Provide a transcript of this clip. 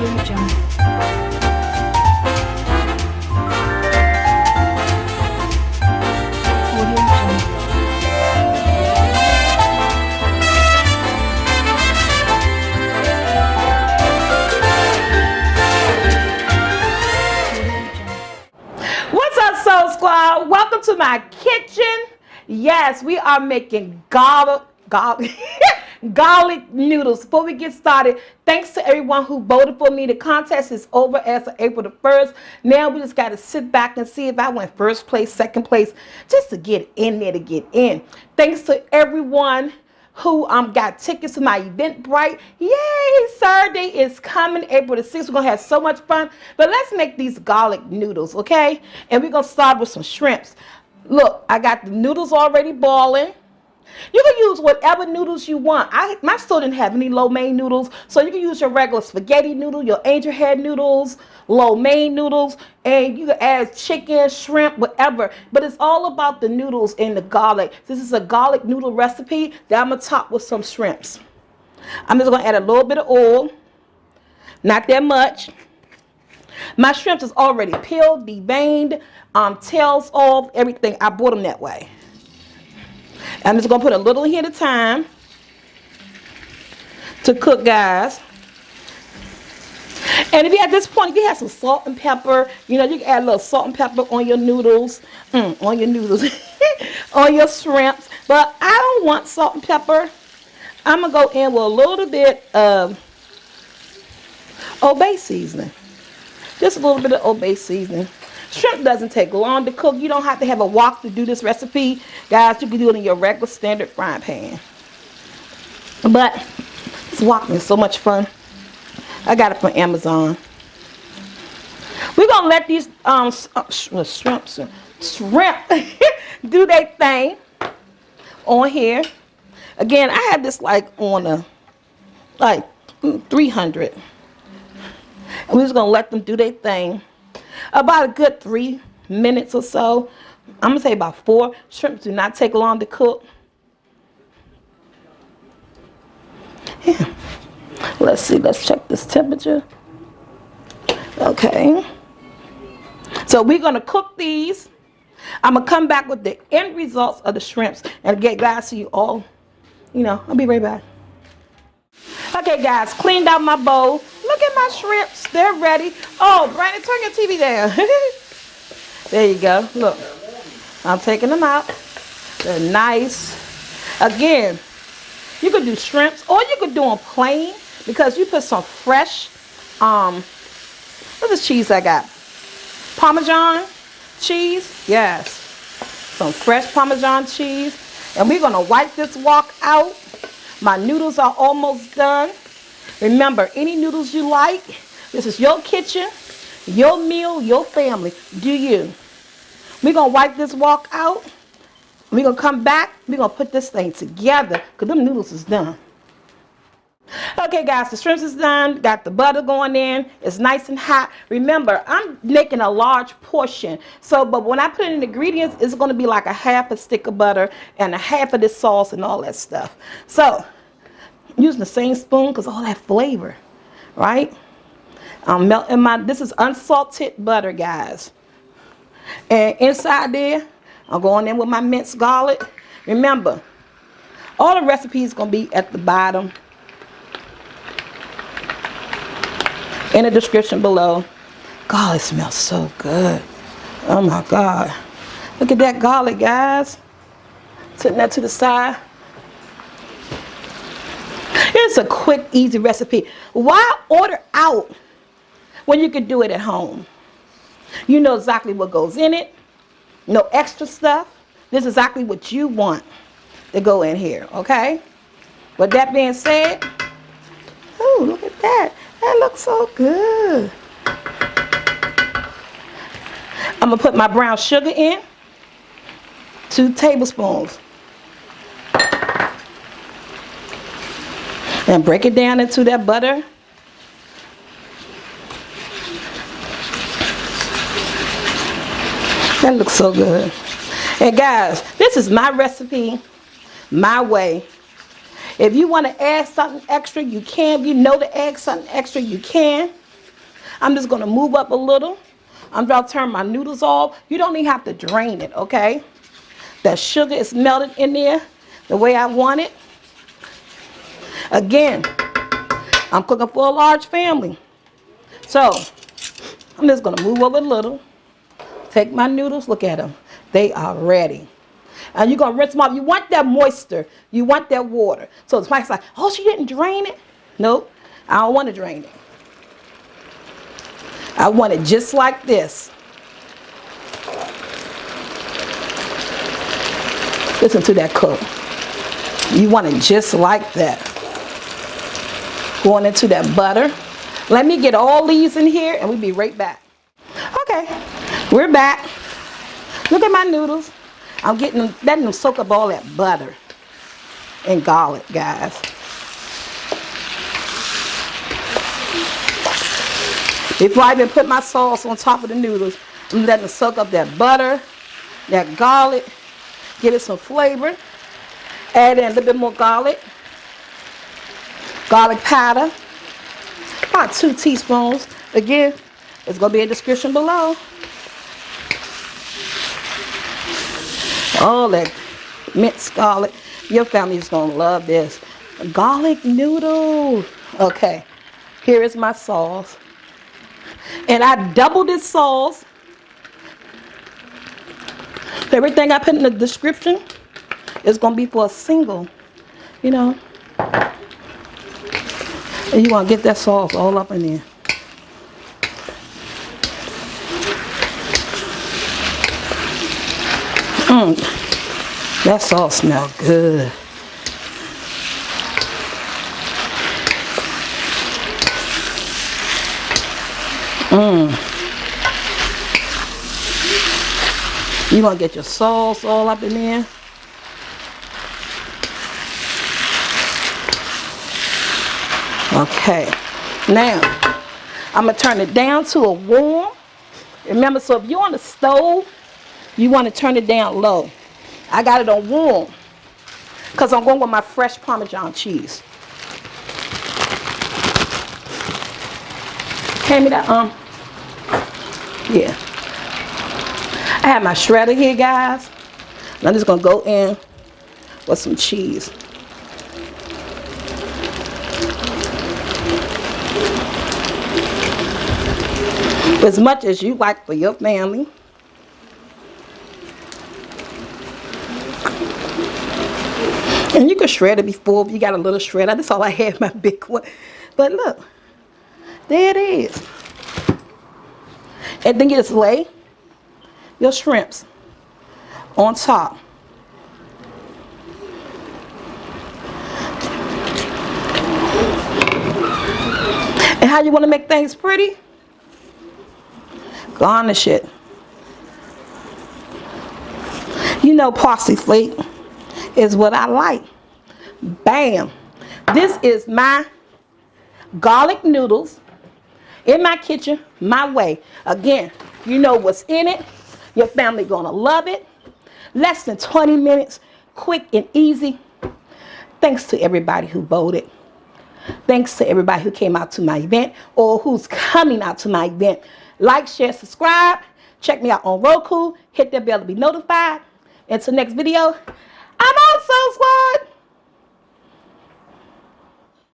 What's up, Soul Squad? Welcome to my kitchen. Yes, we are making garlic noodles. Before we get started, thanks to everyone who voted for me. The contest is over as of April the 1st. Now we just got to sit back and see if I went first place, second place, just to get in there, to get in. Thanks to everyone who got tickets to my Eventbrite. Yay, Saturday is coming, April the 6th. We're going to have so much fun. But let's make these garlic noodles, okay? And we're going to start with some shrimps. Look, I got the noodles already boiling. You can use whatever noodles you want. My store didn't have any lo mein noodles, so you can use your regular spaghetti noodle, your angel hair noodles, lo mein noodles, and you can add chicken, shrimp, whatever. But it's all about the noodles and the garlic. This is a garlic noodle recipe that I'm going to top with some shrimps. I'm just going to add a little bit of oil, not that much. My shrimps is already peeled, deveined, tails off, everything. I bought them that way. I'm just going to put a little here at a time to cook, guys. And if you at this point, if you have some salt and pepper, you know, you can add a little salt and pepper on your noodles, on your shrimps. But I don't want salt and pepper. I'm going to go in with a little bit of Old Bay seasoning. Just a little bit of Old Bay seasoning. Shrimp doesn't take long to cook. You don't have to have a wok to do this recipe. Guys, you can do it in your regular standard frying pan. But this wok is so much fun. I got it from Amazon. We're going to let these shrimp do their thing on here. Again, I had this like on 300. And we're just going to let them do their thing. About a good 3 minutes or so. I'm going to say about 4. Shrimp do not take long to cook. Yeah. Let's see. Let's check this temperature. Okay. So we're going to cook these. I'm going to come back with the end results of the shrimps and get guys to you all. You know, I'll be right back. Okay, guys, cleaned out my bowl. Look at my shrimps. They're ready. Oh, Brandon, turn your TV down. There you go. Look, I'm taking them out. They're nice. Again, you could do shrimps or you could do them plain because you put some fresh, what's this cheese I got? Parmesan cheese. Yes. Some fresh Parmesan cheese. And we're going to wipe this wok out. My noodles are almost done. Remember, any noodles you like, this is your kitchen, your meal, your family. Do you? We're going to wipe this wok out. We're going to come back. We're going to put this thing together because them noodles is done. Okay, guys, the shrimps is done. Got the butter going in. It's nice and hot. Remember, I'm making a large portion. But when I put in the ingredients, it's going to be like a half a stick of butter and a half of this sauce and all that stuff. So, using the same spoon because all that flavor, right? I'm melting this is unsalted butter, guys. And inside there, I'm going in with my minced garlic. Remember, all the recipes going to be at the bottom in the description below. God, it smells so good. Oh my God. Look at that garlic, guys. Putting that to the side. It's a quick, easy recipe. Why order out when you can do it at home? You know exactly what goes in it. No extra stuff. This is exactly what you want to go in here, okay? With that being said, oh, look at that. That looks so good. I'm going to put my brown sugar in. 2 tablespoons. And break it down into that butter. That looks so good. And guys, this is my recipe, my way. If you want to add something extra, you can. If you know to add something extra, you can. I'm just going to move up a little. I'm about to turn my noodles off. You don't even have to drain it, okay? The sugar is melted in there the way I want it. Again, I'm cooking for a large family. So, I'm just going to move over a little. Take my noodles. Look at them. They are ready. And you're going to rinse them off. You want that moisture. You want that water. So, the wife's like, oh, she didn't drain it? Nope. I don't want to drain it. I want it just like this. Listen to that cook. You want it just like that. Going into that butter. Let me get all these in here and we'll be right back. Okay, we're back. Look at my noodles. I'm letting them soak up all that butter and garlic, guys. Before I even put my sauce on top of the noodles, I'm letting them soak up that butter, that garlic, give it some flavor. Add in a little bit more garlic powder, about 2 teaspoons. Again, it's going to be in the description below. All that minced garlic. Your family is going to love this. Garlic noodle. Okay, here is my sauce. And I doubled this sauce. Everything I put in the description is going to be for a single, you know. And you want to get that sauce all up in there. That sauce smells good. You want to get your sauce all up in there. Okay, now I'm going to turn it down to a warm. Remember, so if you're on the stove, you want to turn it down low. I got it on warm because I'm going with my fresh Parmesan cheese. Hand me that, yeah. I have my shredder here, guys. And I'm just going to go in with some cheese. As much as you like for your family. And you can shred it before if you got a little shredder. That's all I had, my big one. But look, there it is. And then you just lay your shrimps on top. And how you want to make things pretty? Garnish it. You know, parsley flake is what I like. Bam. This is my garlic noodles in my kitchen, my way. Again, you know what's in it. Your family gonna love it. Less than 20 minutes, quick and easy. Thanks to everybody who voted. Thanks to everybody who came out to my event or who's coming out to my event. Like, share, subscribe. Check me out on Roku. Hit that bell to be notified. Until next video, I'm on Soul Squad.